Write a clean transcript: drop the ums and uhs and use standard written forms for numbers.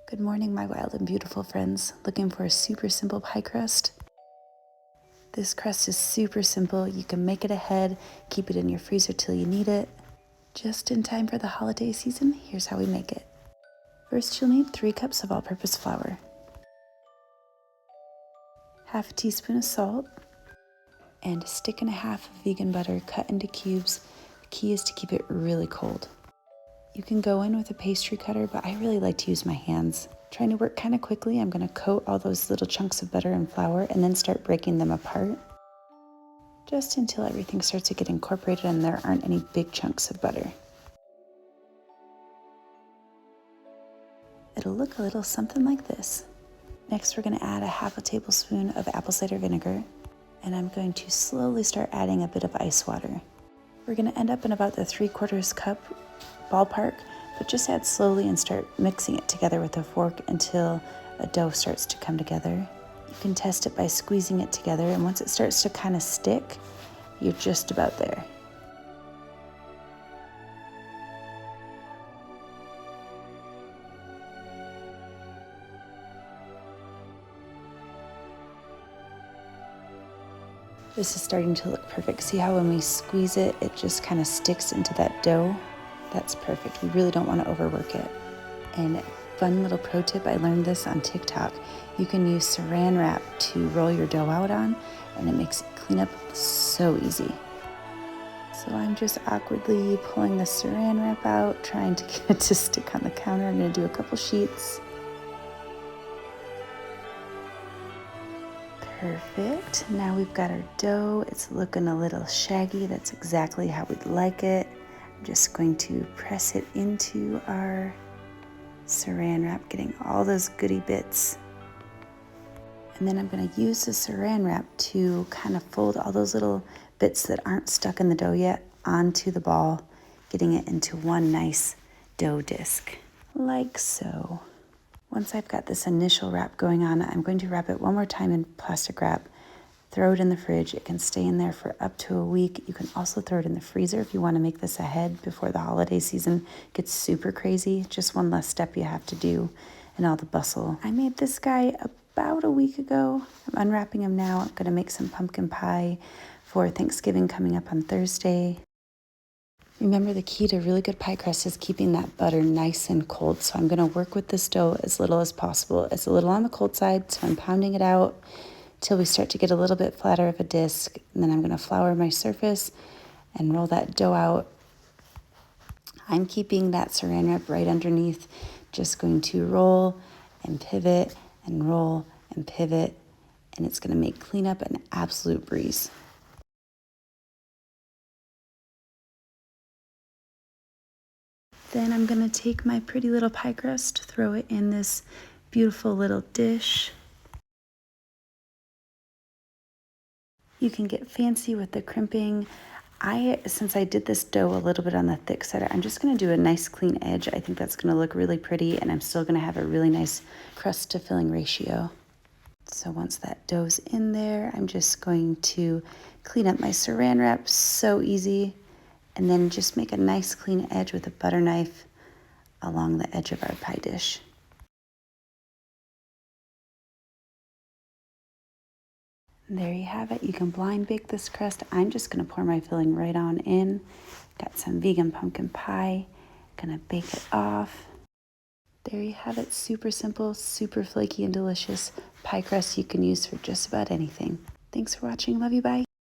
Good morning, my wild and beautiful friends. Looking for a super simple pie crust? This crust is super simple. You can make it ahead, keep it in your freezer till you need it. Just in time for the holiday season, here's how we make it. First, you'll need 3 cups of all-purpose flour, half a teaspoon of salt, and a stick and a half of vegan butter cut into cubes. The key is to keep it really cold. You can go in with a pastry cutter, but I really like to use my hands. Trying to work kind of quickly, I'm going to coat all those little chunks of butter and flour and then start breaking them apart, just until everything starts to get incorporated and there aren't any big chunks of butter. It'll look a little something like this. Next, we're going to add a half a tablespoon of apple cider vinegar, and I'm going to slowly start adding a bit of ice water. We're going to end up in about the 3/4 cup ballpark, but just add slowly and start mixing it together with a fork until a dough starts to come together. You can test it by squeezing it together, and once it starts to kind of stick, you're just about there. This is starting to look perfect. See how when we squeeze it, it just kind of sticks into that dough? That's perfect. We really don't want to overwork it. And fun little pro tip, I learned this on TikTok. You can use saran wrap to roll your dough out on, and it makes cleanup so easy. So I'm just awkwardly pulling the saran wrap out, trying to get it to stick on the counter. I'm going to do a couple sheets. Perfect. Now we've got our dough. It's looking a little shaggy. That's exactly how we'd like it. I'm just going to press it into our saran wrap, getting all those goody bits. And then I'm going to use the saran wrap to kind of fold all those little bits that aren't stuck in the dough yet onto the ball, getting it into one nice dough disc, like so. Once I've got this initial wrap going on, I'm going to wrap it one more time in plastic wrap, throw it in the fridge. It can stay in there for up to a week. You can also throw it in the freezer if you want to make this ahead before the holiday season gets super crazy. Just one less step you have to do and all the bustle. I made this guy about a week ago. I'm unwrapping him now. I'm going to make some pumpkin pie for Thanksgiving coming up on Thursday. Remember, the key to really good pie crust is keeping that butter nice and cold. So I'm going to work with this dough as little as possible. It's a little on the cold side, so I'm pounding it out till we start to get a little bit flatter of a disc. And then I'm going to flour my surface and roll that dough out. I'm keeping that saran wrap right underneath, just going to roll and pivot and roll and pivot, and it's going to make cleanup an absolute breeze. Then I'm going to take my pretty little pie crust, throw it in this beautiful little dish. You can get fancy with the crimping. Since I did this dough a little bit on the thick side, I'm just going to do a nice clean edge. I think that's going to look really pretty, and I'm still going to have a really nice crust to filling ratio. So once that dough's in there, I'm just going to clean up my saran wrap, so easy, and then just make a nice clean edge with a butter knife along the edge of our pie dish. And there you have it. You can blind bake this crust. I'm just going to pour my filling right on in. Got some vegan pumpkin pie. Gonna bake it off. There you have it. Super simple, super flaky and delicious pie crust you can use for just about anything. Thanks for watching. Love you. Bye.